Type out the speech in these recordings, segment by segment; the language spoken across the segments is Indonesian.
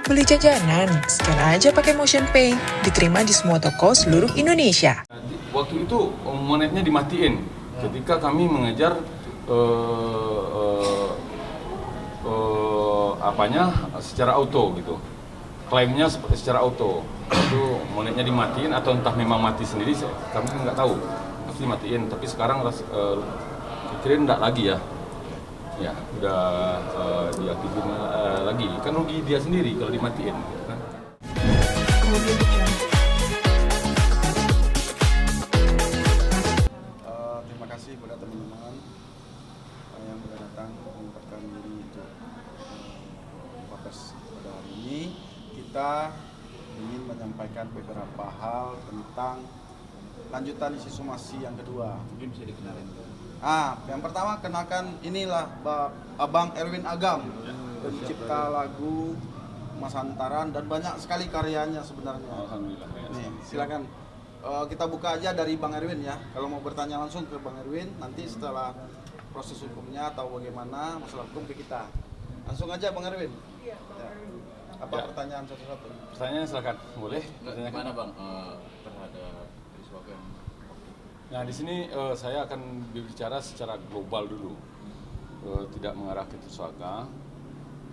Beli jajanan, scan aja pakai Motion Pay, diterima di semua toko seluruh Indonesia. Waktu itu monetnya dimatiin ketika kami mengejar apanya secara auto gitu, klaimnya secara auto. Itu monetnya dimatiin atau entah memang mati sendiri, kami nggak tahu. Pasti dimatiin, tapi sekarang pikirin nggak lagi ya. Ya, udah diaktifin lagi. Kan rugi dia sendiri kalau dimatiin. Kan? Terima kasih kepada teman-teman yang sudah datang menyempatkan diri untuk Wapres pada hari ini. Kita ingin menyampaikan beberapa hal tentang lanjutan isi somasi yang kedua. Mungkin bisa dikenalin. Yang pertama kenalkan, inilah Abang Erwin Agam, pencipta lagu Mas Hantaran dan banyak sekali karyanya sebenarnya. Alhamdulillah. Nih, silakan kita buka aja dari Bang Erwin ya. Kalau mau bertanya langsung ke Bang Erwin, nanti setelah proses hukumnya atau bagaimana masalah hukum ke kita. Langsung aja Bang Erwin. Iya, Bang Erwin. Apa pertanyaan satu-satu? Pertanyaan silakan, boleh? Gimana Bang terhadap Triswaka yang Nah, di sini saya akan berbicara secara global dulu, tidak mengarah ke Triswaka.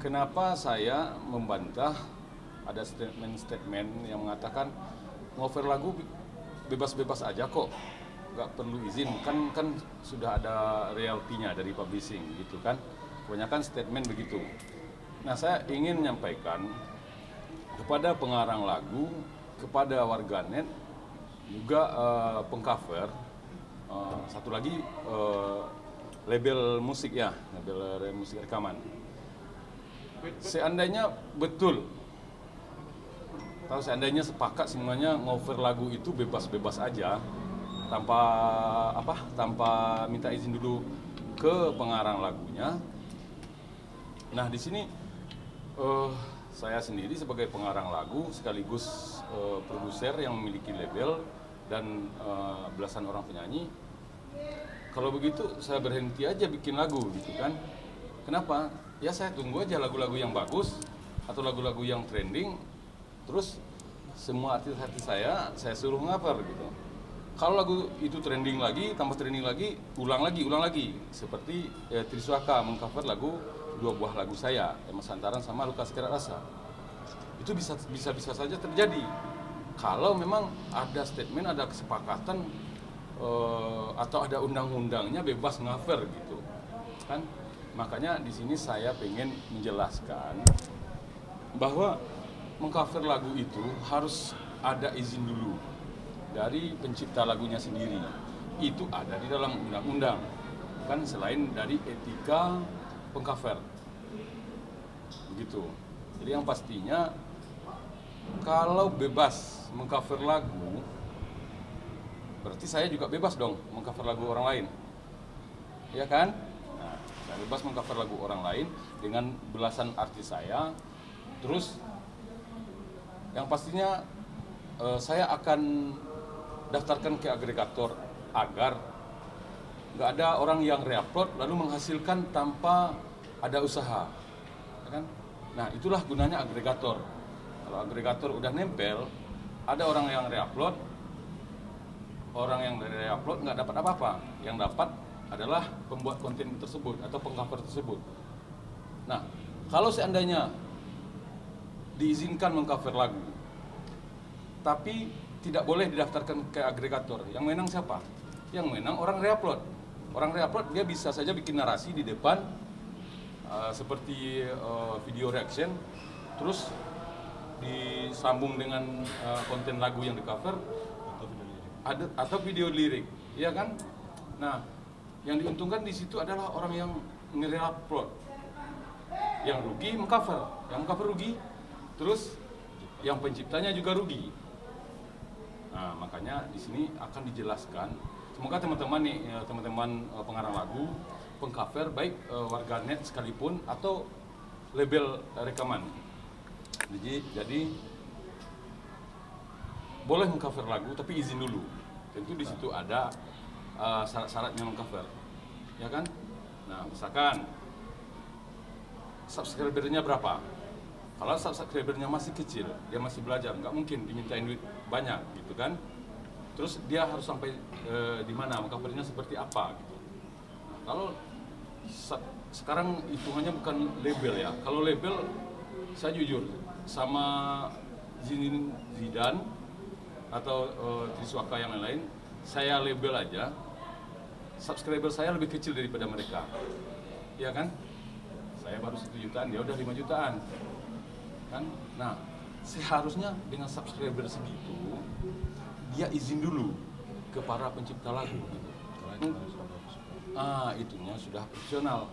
Kenapa saya membantah ada statement yang mengatakan ngover lagu bebas-bebas aja kok, nggak perlu izin, kan sudah ada royaltinya dari publishing gitu kan, kebanyakan statement begitu. Nah, saya ingin menyampaikan kepada pengarang lagu, kepada warganet, juga pengcover, satu lagi label musik ya, label musik rekaman. Seandainya betul, atau seandainya sepakat semuanya ngover lagu itu bebas-bebas aja, tanpa minta izin dulu ke pengarang lagunya. Nah, di sini saya sendiri sebagai pengarang lagu sekaligus produser yang memiliki label dan belasan orang penyanyi. Kalau begitu saya berhenti aja bikin lagu gitu kan. Kenapa? Ya saya tunggu aja lagu-lagu yang bagus atau lagu-lagu yang trending, terus semua artis-artis saya suruh cover gitu. Kalau lagu itu trending lagi, tambah trending lagi, ulang lagi. Seperti Triswaka mengcover lagu dua buah lagu saya, Mas Hantaran sama Lukas Kira Rasa. Itu bisa saja terjadi kalau memang ada statement, ada kesepakatan atau ada undang-undangnya bebas cover gitu kan. Makanya di sini saya pengen menjelaskan bahwa mengcover lagu itu harus ada izin dulu dari pencipta lagunya sendiri. Itu ada di dalam undang-undang kan, selain dari etika pengcover begitu. Jadi yang pastinya kalau bebas mengcover lagu, berarti saya juga bebas dong mengcover lagu orang lain, ya kan? Nah, saya bebas mengcover lagu orang lain dengan belasan artis saya. Terus yang pastinya saya akan daftarkan ke agregator agar nggak ada orang yang reupload lalu menghasilkan tanpa ada usaha, ya kan? Nah, itulah gunanya agregator. Kalau agregator udah nempel, ada orang yang reupload, orang yang dari reupload nggak dapat apa-apa. Yang dapat adalah pembuat konten tersebut atau pengcover tersebut. Nah, kalau seandainya diizinkan mengcover lagu, tapi tidak boleh didaftarkan ke agregator, yang menang siapa? Yang menang orang reupload. Orang reupload dia bisa saja bikin narasi di depan, seperti video reaction, terus disambung dengan konten lagu yang di cover atau video lirik, ya kan? Nah, yang diuntungkan di situ adalah orang yang nge-reupload. Yang rugi mengcover, yang cover rugi, terus yang penciptanya juga rugi. Nah, makanya di sini akan dijelaskan. Semoga teman-teman nih, teman-teman pengarang lagu, pengcover baik warganet sekalipun atau label rekaman. Jadi boleh mengcover lagu tapi izin dulu. Tentu di situ ada syarat-syaratnya mengcover, ya kan? Nah, misalkan subscribernya berapa? Kalau subscribernya masih kecil, dia masih belajar, nggak mungkin dimintain duit banyak gitu kan. Terus dia harus sampai di mana, covernya seperti apa gitu. Kalau sekarang hitungannya bukan label ya. Kalau label, saya jujur sama Zidane atau Triswaka yang lain, saya label aja. Subscriber saya lebih kecil daripada mereka, ya kan? Saya baru 1 jutaan, dia udah 5 jutaan, kan? Nah, seharusnya dengan subscriber segitu, dia izin dulu ke para pencipta lagu. Gitu. Itunya sudah profesional.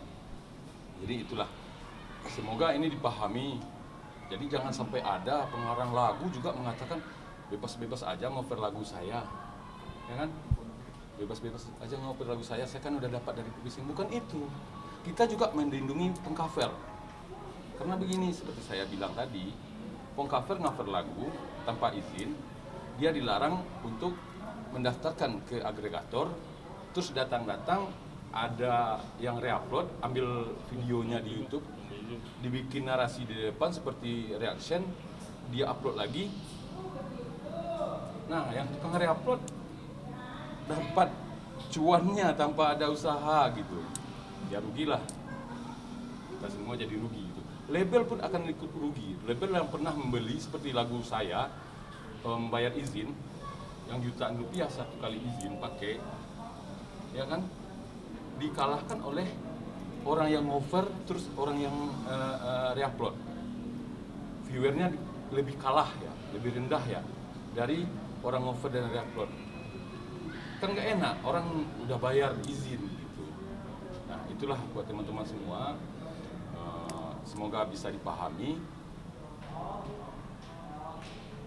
Jadi itulah. Semoga ini dipahami. Jadi jangan sampai ada pengarang lagu juga mengatakan bebas-bebas aja ngover lagu saya, ya kan? Bebas-bebas aja ngoper lagu saya kan udah dapat dari publishing. Bukan itu, kita juga melindungi pengcover. Karena begini, seperti saya bilang tadi, pengcover ngover lagu tanpa izin, dia dilarang untuk mendaftarkan ke agregator. Terus datang-datang ada yang reupload, ambil videonya di YouTube, dibikin narasi di depan seperti reaction, dia upload lagi. Nah, yang tukang reupload dapat cuannya tanpa ada usaha gitu, ya rugilah, kita semua jadi rugi gitu. Label pun akan ikut rugi. Label yang pernah membeli seperti lagu saya, membayar izin yang jutaan rupiah 1 kali izin pakai, ya kan, dikalahkan oleh orang yang over, terus orang yang reupload. Viewernya lebih kalah ya, lebih rendah ya dari orang over dan reupload. Kan nggak enak, orang udah bayar izin gitu. Nah, itulah buat teman-teman semua, semoga bisa dipahami.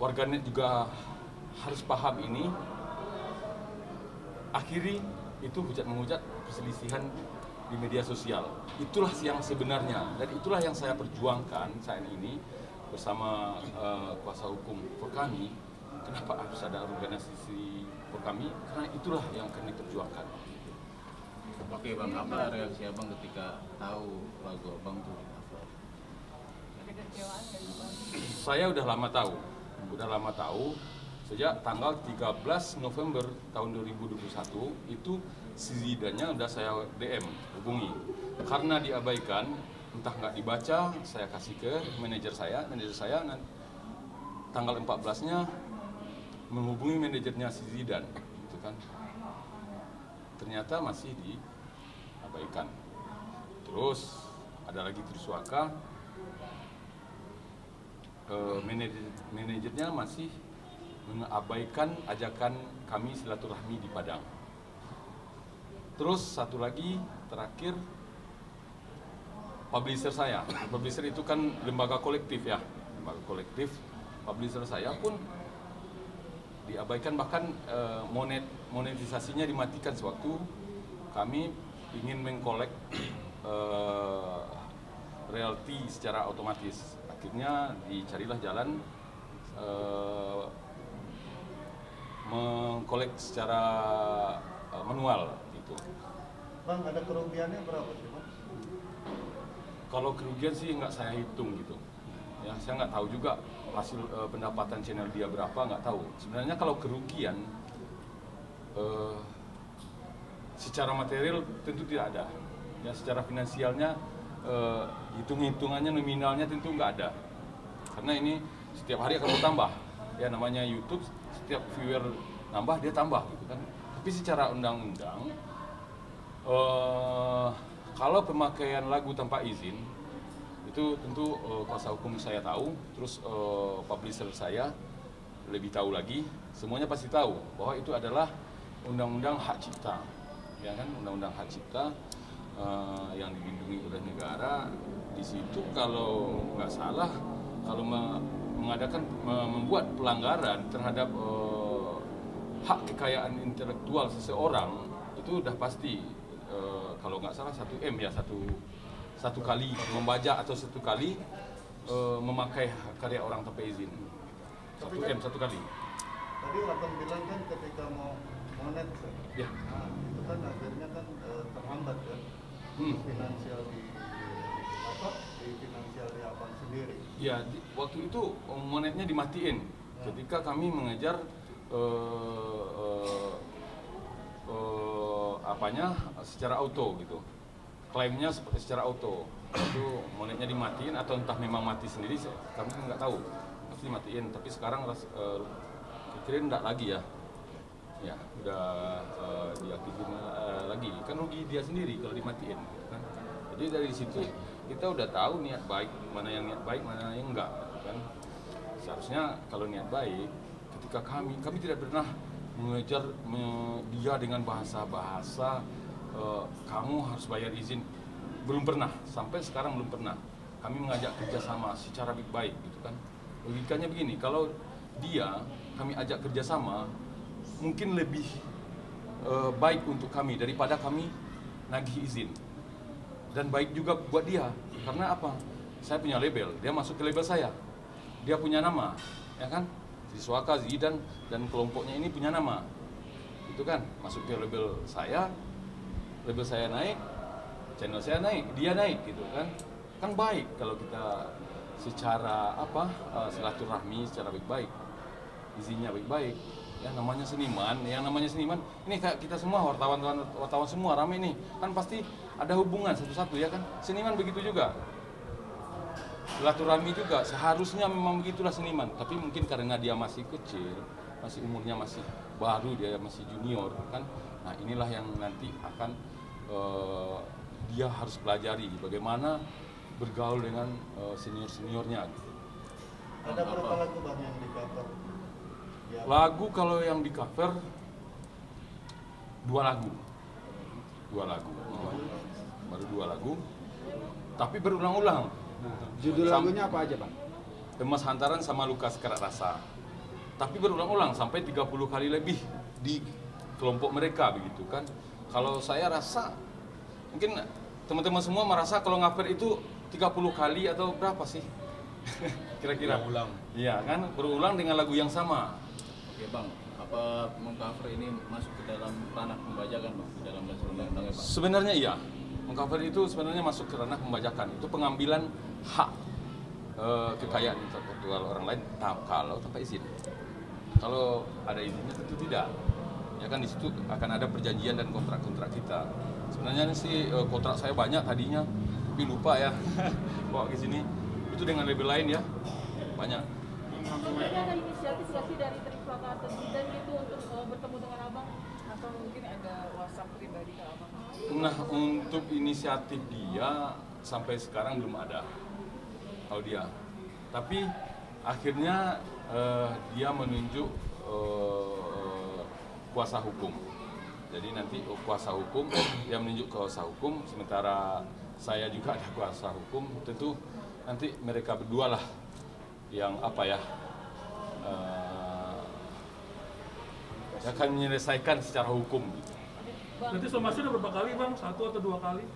Warganet juga harus paham ini. Akhiri itu hujat-menghujat, perselisihan di media sosial. Itulah yang sebenarnya, dan itulah yang saya perjuangkan saat ini bersama kuasa hukum Forkami. Kenapa harus ada organisasi Forkami? Karena itulah yang akan diperjuangkan. Oke Bang, apa reaksi Abang ketika tahu lagu Abang tuh di-upload? Saya udah lama tahu sejak tanggal 13 November tahun 2021 itu si Zidane udah saya DM, hubungi. Karena diabaikan, entah nggak dibaca, saya kasih ke manajer saya tanggal 14-nya menghubungi manajernya si Zidane, gitu kan. Ternyata masih diabaikan. Terus ada lagi Triswaka, manajernya masih mengabaikan ajakan kami silaturahmi di Padang. Terus satu lagi terakhir, publisher saya. Publisher itu kan lembaga kolektif ya, lembaga kolektif. Publisher saya pun diabaikan, bahkan monetisasinya dimatikan sewaktu kami ingin mengkolek royalti secara otomatis. Akhirnya dicarilah jalan mengkolek secara manual gitu. Bang, ada kerugiannya berapa sih, Bang? Kalau kerugian sih nggak saya hitung gitu. Ya, saya nggak tahu juga hasil pendapatan channel dia berapa, nggak tahu. Sebenarnya kalau kerugian secara material tentu tidak ada. Ya, secara finansialnya hitung-hitungannya nominalnya tentu nggak ada. Karena ini setiap hari akan bertambah. Ya, namanya YouTube, setiap viewer nambah dia tambah gitu kan. Tapi secara undang-undang kalau pemakaian lagu tanpa izin itu tentu kuasa hukum saya tahu, terus publisher saya lebih tahu lagi, semuanya pasti tahu bahwa itu adalah undang-undang hak cipta, ya kan, undang-undang hak cipta yang dilindungi oleh negara. Di situ kalau nggak salah, kalau membuat pelanggaran terhadap hak kekayaan intelektual seseorang itu udah pasti kalau nggak salah 1M ya, satu kali membajak atau 1 kali memakai karya orang tanpa izin. 1M 1 kali. Tadi Abang bilang kan ketika mau monet, Ya. nah, itu kan akhirnya kan terhambat kan finansial di apa di finansial di abang sendiri? Ya, waktu itu monetnya dimatiin ketika kami mengejar apanya secara auto gitu. Klaimnya secara auto. Itu monetnya dimatiin atau entah memang mati sendiri, kami nggak tahu. Pasti dimatiin, tapi sekarang kira enggak lagi ya. Ya, udah diaktifin lagi. Kan rugi dia sendiri kalau dimatiin gitu kan. Jadi dari situ kita udah tahu niat baik, mana yang niat baik, mana yang enggak kan. Seharusnya kalau niat baik, ketika kami tidak pernah mengejar dia dengan bahasa-bahasa kamu harus bayar izin, belum pernah, sampai sekarang belum pernah. Kami mengajak kerjasama secara baik gitu kan. Logikanya begini, kalau kami ajak kerjasama, mungkin lebih baik untuk kami daripada kami nagih izin. Dan baik juga buat dia, karena apa? Saya punya label, dia masuk ke label saya. Dia punya nama, ya kan? Triswaka, Zidan, dan kelompoknya ini punya nama. Itu kan, masuk ke label saya naik, channel saya naik, dia naik gitu kan. Kan baik kalau kita secara silaturahmi secara baik-baik. Izinnya baik-baik. Ya namanya seniman, ini kayak kita semua wartawan semua rame nih. Kan pasti ada hubungan satu-satu ya kan. Seniman begitu juga. Silaturahmi juga seharusnya memang begitulah seniman, tapi mungkin karena dia masih kecil, masih umurnya masih baru, dia masih junior kan. Nah, inilah yang nanti akan dia harus pelajari bagaimana bergaul dengan senior-seniornya gitu. Ada berapa lagu bang yang di cover? Ya. Lagu kalau yang di cover 2 lagu. Baru 2 lagu. Tapi berulang-ulang. Judul lagunya apa aja, Bang? Emas Hantaran sama Luka Sekarat Rasa. Tapi berulang-ulang sampai 30 kali lebih di kelompok mereka begitu kan. Kalau saya rasa mungkin teman-teman semua merasa kalau ngaper itu 30 kali atau berapa sih? Kira-kira. Berulang. Iya kan, berulang dengan lagu yang sama. Oke bang, apa mengcover ini masuk ke dalam ranah pembajakan bang, di dalam dasar undang-undangnya bang? Sebenarnya iya, mengcover itu sebenarnya masuk ke ranah pembajakan. Itu pengambilan hak kekayaan intelektual orang lain kalau tanpa izin. Kalau ada izinnya tentu tidak. Ya kan di situ akan ada perjanjian dan kontrak-kontrak kita. Sebenarnya sih kontrak saya banyak tadinya, tapi lupa ya bawa ke sini. Itu dengan label lain ya, banyak. Sebenarnya ada inisiatif nggak sih dari Triswaka atau Zidan gitu untuk bertemu dengan abang? Atau mungkin ada WhatsApp pribadi ke abang? Nah, untuk inisiatif dia sampai sekarang belum ada. Kalau dia, tapi akhirnya dia menunjuk kuasa hukum. Jadi nanti kuasa hukum dia menunjuk kuasa hukum, sementara saya juga ada kuasa hukum. Tentu nanti mereka berdua lah yang akan menyelesaikan secara hukum. Nanti somasi udah berapa kali bang? 1 atau 2 kali?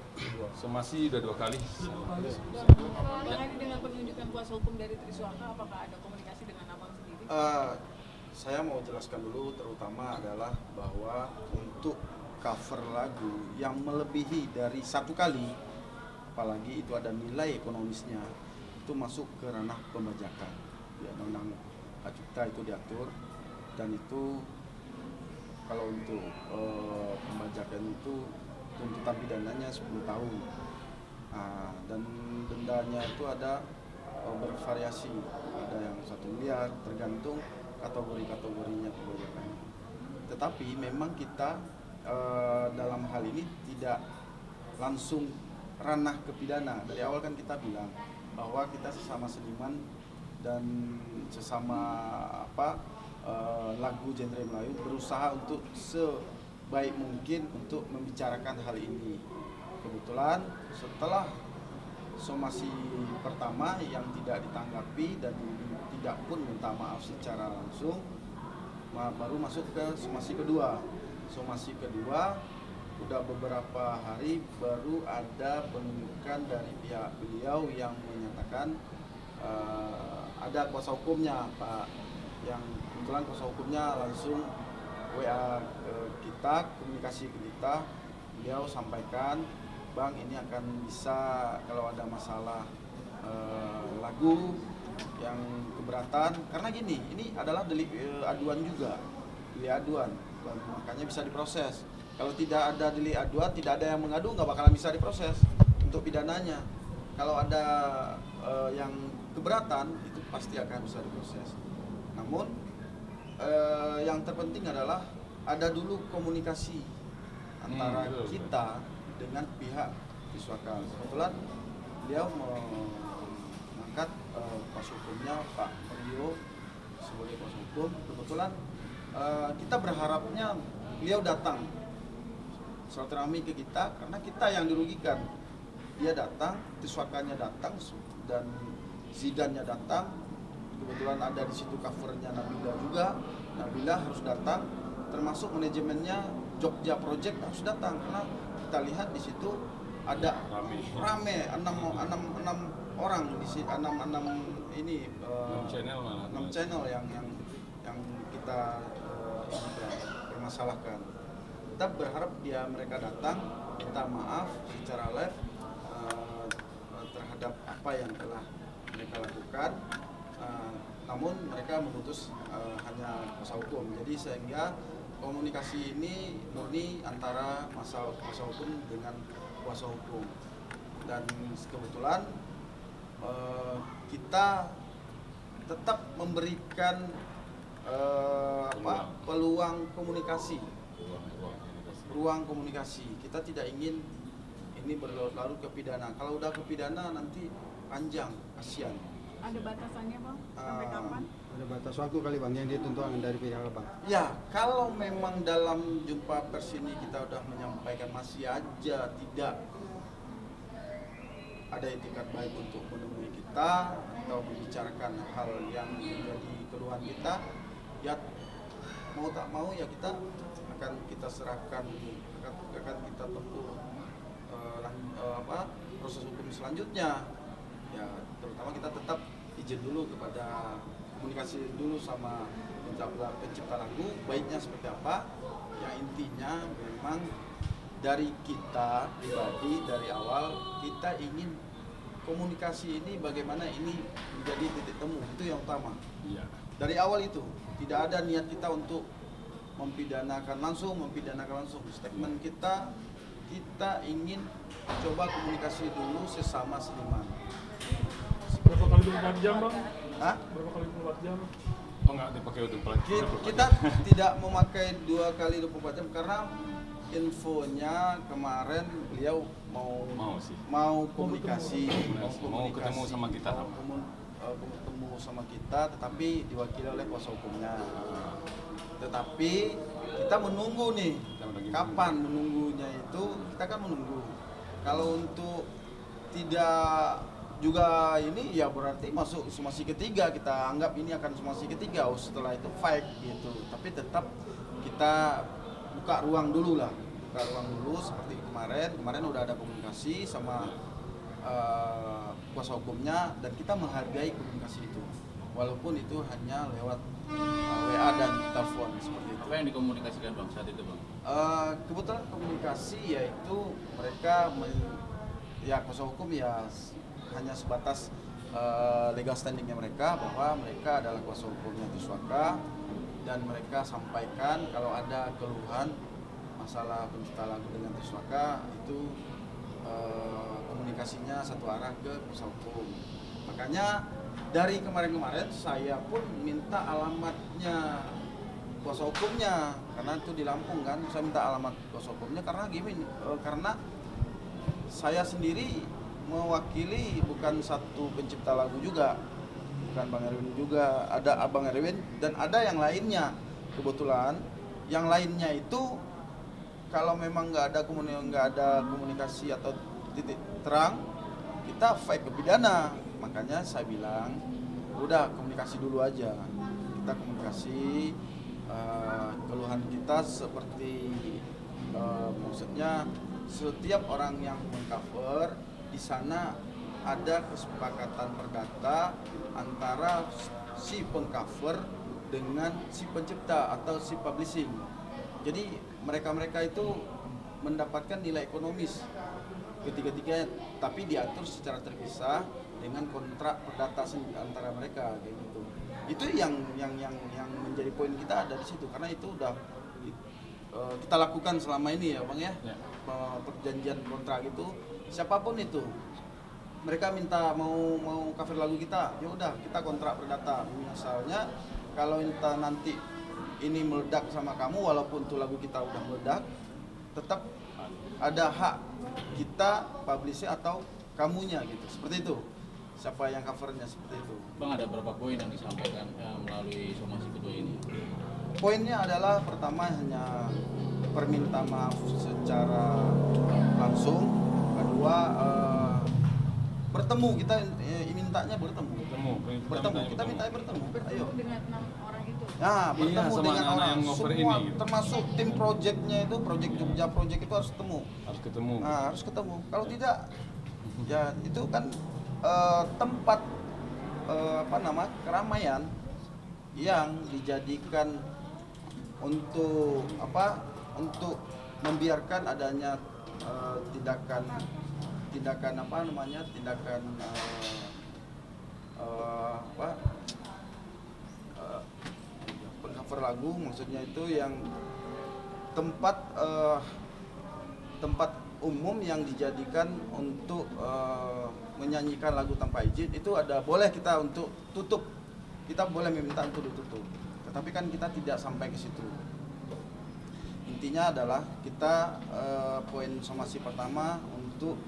Somasi udah 2 kali. Mengenai dengan penunjukan kuasa hukum dari Triswaka, apakah ada komunikasi dengan abang sendiri? Saya mau jelaskan dulu, terutama adalah bahwa untuk cover lagu yang melebihi dari 1 kali, apalagi itu ada nilai ekonomisnya, itu masuk ke ranah pembajakan. Ya, undang-undang hak cipta itu diatur, dan itu kalau untuk pembajakan itu tuntutan pidananya 10 tahun. Dan dendanya itu ada bervariasi, ada yang 1 miliar tergantung kategori-kategorinya pembajakan. Tetapi memang kita dalam hal ini tidak langsung ranah ke pidana. Dari awal kan kita bilang bahwa kita sesama seniman dan sesama lagu genre Melayu berusaha untuk sebaik mungkin untuk membicarakan hal ini. Kebetulan setelah somasi pertama yang tidak ditanggapi dan tidak pun minta maaf secara langsung, baru masuk ke somasi kedua. Somasi kedua udah beberapa hari baru ada penunjukan dari pihak beliau yang menyatakan ada kuasa hukumnya Pak, yang kebetulan kuasa hukumnya langsung WA ke kita, komunikasi ke kita. Beliau sampaikan Bang, ini akan bisa kalau ada masalah lagu yang keberatan, karena gini, ini adalah delik aduan juga, delik aduan, dan makanya bisa diproses. Kalau tidak ada delik aduan, tidak ada yang mengadu, nggak bakalan bisa diproses untuk pidananya. Kalau ada yang keberatan, itu pasti akan bisa diproses. Namun yang terpenting adalah ada dulu komunikasi antara kita dengan pihak Tiswaka. Kebetulan beliau mengangkat kuasa hukumnya Pak Mario sebagai kuasa hukum. Kebetulan kita berharapnya beliau datang silaturahmi ke kita, karena kita yang dirugikan. Dia datang, Tiswakanya datang, dan Zidannya datang. Kebetulan ada di situ covernya Nabila juga. Nabila harus datang, termasuk manajemennya Jogja Project harus datang, karena kita lihat di situ ada rame 6 orang di sini, 6 ini 6 channel yang kita permasalahkan. Kita berharap mereka datang minta maaf secara live terhadap apa yang telah mereka lakukan. Namun mereka memutus hanya kuasa hukum. Jadi sehingga komunikasi ini murni antara kuasa hukum dengan kuasa hukum. Dan kebetulan kita tetap memberikan peluang komunikasi, ruang komunikasi. Kita tidak ingin ini berlarut-larut ke pidana. Kalau udah ke pidana nanti panjang, kasihan. Ada batasannya Bang? Sampai kapan? Ada batas waktu kali Bang yang dituntut dari pihak Abang? Ya, kalau memang dalam jumpa pers ini kita udah menyampaikan masih aja tidak ada etikat baik untuk menemui kita atau membicarakan hal yang menjadi keluhan kita, ya mau tak mau ya kita akan kita serahkan, akan kita tempuh proses hukum selanjutnya. Ya, terutama kita tetap izin dulu kepada komunikasi dulu sama pencipta lagu, baiknya seperti apa. Yang intinya memang dari kita pribadi dari awal kita ingin komunikasi ini bagaimana ini menjadi titik temu, itu yang utama. Iya. Dari awal itu tidak ada niat kita untuk mempidanakan langsung. Statement kita ingin coba komunikasi dulu sesama seniman. Berapa kali 24 jam Bang? Hah? Berapa kali 24 jam? Oh, nggak dipakai untuk pelatihan? Kita tidak memakai 2 kali 24 jam karena infonya kemarin beliau mau komunikasi, mau ketemu sama kita, ketemu sama kita, tetapi diwakili oleh kuasa hukumnya. Tetapi kita menunggu nih, kapan menunggunya itu kita kan menunggu. Kalau untuk tidak juga ini ya berarti masuk somasi ketiga, kita anggap ini akan somasi ketiga. Setelah itu fake gitu, tapi tetap kita buka ruang dulu seperti kemarin udah ada komunikasi sama kuasa hukumnya, dan kita menghargai komunikasi itu walaupun itu hanya lewat WA dan telepon seperti itu. Apa yang dikomunikasikan Bang saat itu Bang? Kebetulan komunikasi yaitu mereka ya kuasa hukum ya hanya sebatas legal standingnya mereka, bahwa mereka adalah kuasa hukumnya Tiswaka, dan mereka sampaikan kalau ada keluhan masalah pencipta lagu dengan Tiswaka itu komunikasinya satu arah ke kuasa hukum. Makanya dari kemarin saya pun minta alamatnya kuasa hukumnya, karena itu di Lampung kan, saya minta alamat kuasa hukumnya karena gini, karena saya sendiri mewakili bukan satu pencipta lagu juga, bukan Bang Erwin juga, ada Abang Erwin dan ada yang lainnya. Kebetulan yang lainnya itu kalau memang nggak ada komunikasi atau titik terang, kita fight ke pidana. Makanya saya bilang udah komunikasi dulu aja, kita komunikasi keluhan kita seperti maksudnya setiap orang yang mengcover di sana ada kesepakatan perdata antara si pengcover dengan si pencipta atau si publishing. Jadi mereka itu mendapatkan nilai ekonomis ketiga-tiganya, tapi diatur secara terpisah dengan kontrak perdata antara mereka kayak gitu. Itu yang menjadi poin kita ada di situ, karena itu udah kita lakukan selama ini ya Bang ya. Perjanjian kontrak itu siapapun itu, mereka minta mau cover lagu kita, ya udah kita kontrak perdata. Misalnya kalau kita nanti ini meledak sama kamu, walaupun tuh lagu kita udah meledak, tetap ada hak kita publish atau kamunya gitu, seperti itu. Siapa yang covernya seperti itu. Bang, ada berapa poin yang disampaikan melalui somasi kedua ini? Poinnya adalah pertama hanya permintaan maaf secara langsung, kedua bertemu, kita mintanya bertemu, kita minta bertemu, ayo. Dengan 6 orang itu. Nah, bertemu sama dengan anak-anak orang yang ngoper semua, ini, gitu. termasuk tim projectnya itu, project Jogja project itu harus ketemu. Nah, harus ketemu. Kalau tidak, ya itu kan tempat keramaian yang dijadikan untuk membiarkan adanya tindakan pengcover lagu, maksudnya itu yang tempat umum yang dijadikan untuk menyanyikan lagu tanpa izin, itu ada boleh kita untuk tutup, kita boleh meminta untuk ditutup, tetapi kan kita tidak sampai ke situ. Intinya adalah kita poin somasi pertama untuk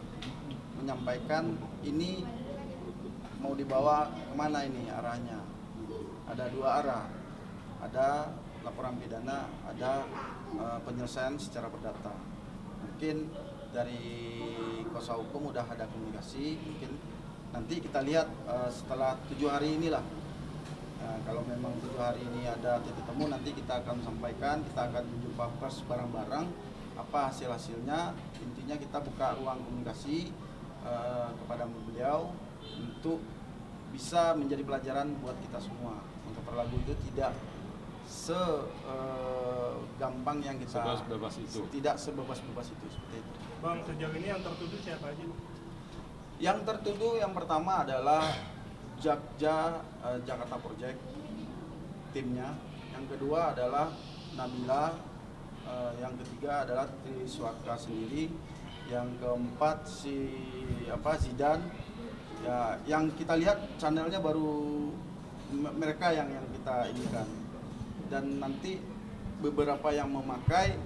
menyampaikan ini mau dibawa kemana ini arahnya. Ada dua arah, ada laporan pidana, ada penyelesaian secara perdata. Mungkin dari kuasa hukum udah ada komunikasi, mungkin nanti kita lihat setelah 7 hari inilah. Nah, kalau memang 7 hari ini ada titik temu, nanti kita akan sampaikan, kita akan jumpa pers bareng-bareng apa hasilnya. Intinya kita buka ruang komunikasi kepada beliau untuk bisa menjadi pelajaran buat kita semua. Untuk perlagu itu tidak segampang yang kita, sebebas itu. Tidak sebebas-bebas itu, seperti itu. Bang, sejauh ini yang tertuduh siapa aja? Yang tertuduh yang pertama adalah Jakarta Project timnya, yang kedua adalah Nabila, yang ketiga adalah Triswaka sendiri, yang keempat Zidan. Ya, yang kita lihat channelnya baru mereka yang kita inikan, dan nanti beberapa yang memakai,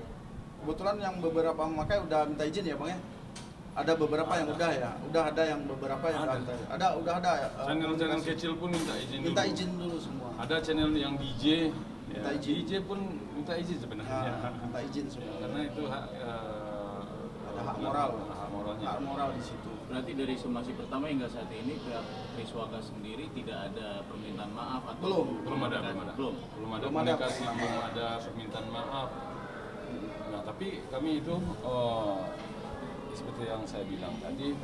kebetulan yang beberapa memakai udah minta izin ya Bang ya. Ada beberapa yang udah ada yang beberapa yang udah ada. Channel kecil pun minta izin dulu semua. Ada channel yang DJ, Minta izin. DJ pun minta izin sebenarnya. Minta izin semua. Karena itu ada hak moral, moralnya. hak moral di situ. Berarti dari somasi pertama hingga saat ini pihak Triswaka sendiri tidak ada permintaan maaf atau Belum ada komunikasi, belum ada permintaan maaf. Nah, tapi kami itu seperti yang saya bilang tadi,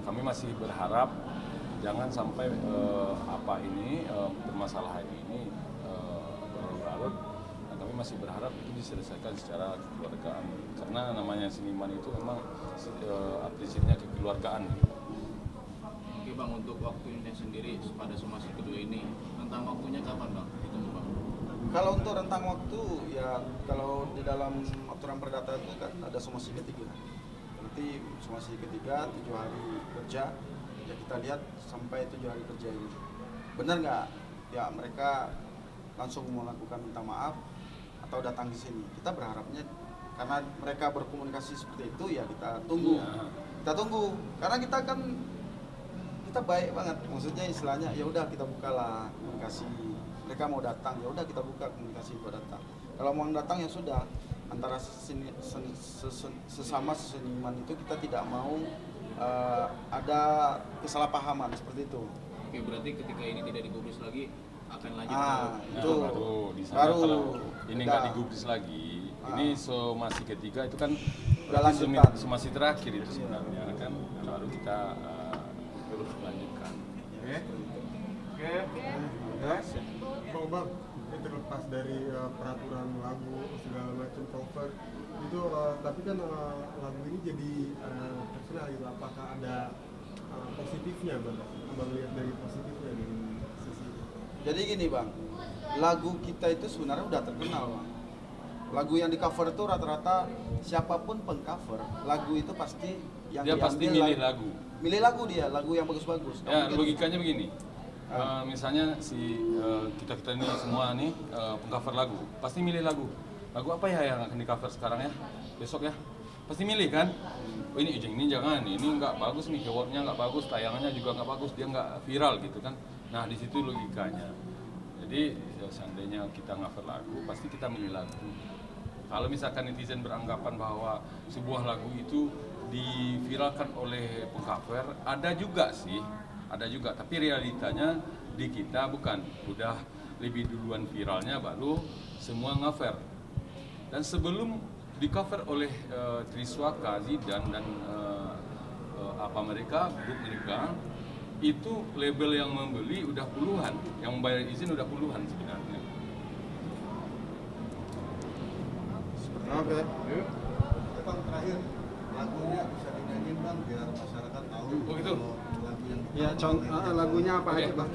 kami masih berharap jangan sampai permasalahan ini berlarut. Nah, kami masih berharap itu diselesaikan secara kekeluargaan, karena namanya seniman itu memang prinsipnya kekeluargaan. Oke Bang, untuk waktunya sendiri pada somasi kedua ini, rentang waktunya kapan Bang? Ditunggu Bang. Kalau untuk rentang waktu, ya kalau di dalam aturan perdata itu kan ada somasi ketiga. Nanti somasi ketiga 7 hari kerja, ya kita lihat sampai 7 hari kerja ini. Benar nggak? Ya mereka langsung melakukan minta maaf atau datang di sini. Kita berharapnya karena mereka berkomunikasi seperti itu, ya kita tunggu. Kita tunggu karena kita baik banget. Maksudnya istilahnya ya udah kita bukalah komunikasi. Mereka mau datang, ya udah kita buka komunikasi buat datang. Kalau mau datang ya sudah, antara sesama seniman itu kita tidak mau ada kesalahpahaman seperti itu. Oke, berarti ketika ini tidak digubris lagi akan lanjut itu baru kalau ini nggak digubris lagi, ini somasi ketiga itu kan berarti somasi terakhir itu sebenarnya kan, baru kita terus lanjutkan. Bang, terlepas dari peraturan lagu segala macam cover itu, tapi kan lagu ini jadi terkenal gitu. Apakah ada positifnya bang? Abang lihat dari positifnya dari sisi itu? Jadi gini bang, lagu kita itu sebenarnya udah terkenal bang. Lagu yang di cover itu rata-rata siapapun pengcover lagu itu pasti yang Dia pasti diambil milih lagu. Milih lagu dia, lagu yang bagus-bagus. Ya, Mungkin- logikanya begini. Misalnya kita ini semua nih pengcover lagu, pasti milih lagu. Lagu apa ya yang akan di cover sekarang ya? Besok ya? Pasti milih kan? Oh, ini jangan, ini nggak bagus nih, keywordnya nggak bagus, tayangannya juga nggak bagus, dia nggak viral gitu kan? Nah di situ logikanya. Jadi seandainya kita cover lagu, pasti kita milih lagu. Kalau misalkan netizen beranggapan bahwa sebuah lagu itu diviralkan oleh pengcover, ada juga sih, ada juga. Tapi realitanya di kita bukan, udah lebih duluan viralnya baru semua cover. Dan sebelum di cover oleh Triswaka, Zidan dan grup mereka, itu label yang membeli udah puluhan, yang membayar izin udah puluhan sebenarnya. Oke. Bang, terakhir lagunya bisa dinyanyiin bang biar masyarakat tahu. Oh, gitu? kalau lagu yang Ya contoh lagunya apa aja bang?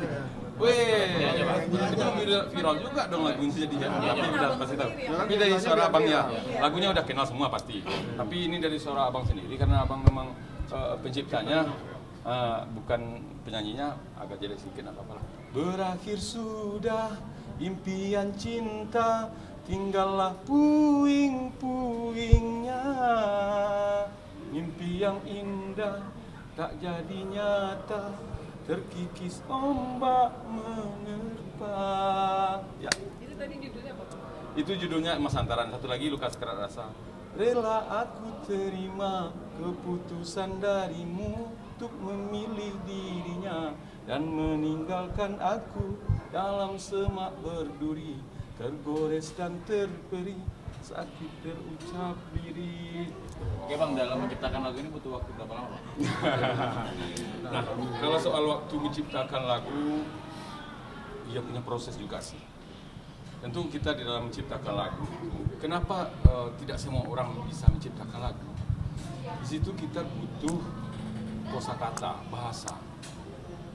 Itu viral juga dong lagunya jadinya. Tapi udah pasti tahu. Tapi dari suara abang ya, lagunya udah kenal semua pasti. Tapi ini dari suara abang sendiri karena abang memang penciptanya, bukan penyanyinya, agak jelek sedikit apa-apa lah. Berakhir sudah impian cinta, tinggallah puing-puingnya. Mimpi yang indah tak jadi nyata, terkikis ombak menerpa. Ya. Itu tadi judulnya apa? Itu judulnya Mas Antaran. Satu lagi Lukas Kerat Rasa. Rela aku terima keputusan darimu untuk memilih dirinya dan meninggalkan aku dalam semak berduri, tergores dan terperi, sakit terucap diri. Oke bang, dalam menciptakan lagu ini butuh waktu berapa lama? Nah, kalau soal waktu menciptakan lagu, ya punya proses juga sih. Tentu kita di dalam menciptakan lagu, kenapa tidak semua orang bisa menciptakan lagu? Di situ kita butuh kosakata, bahasa,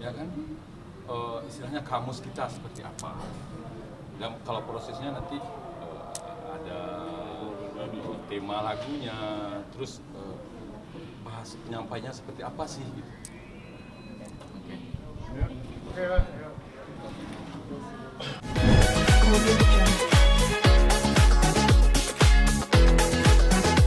ya kan? Istilahnya kamus kita seperti apa? Dan kalau prosesnya nanti ada tema lagunya, terus bahas penyampainya seperti apa sih? Gitu. Oke, Pak. Kemudian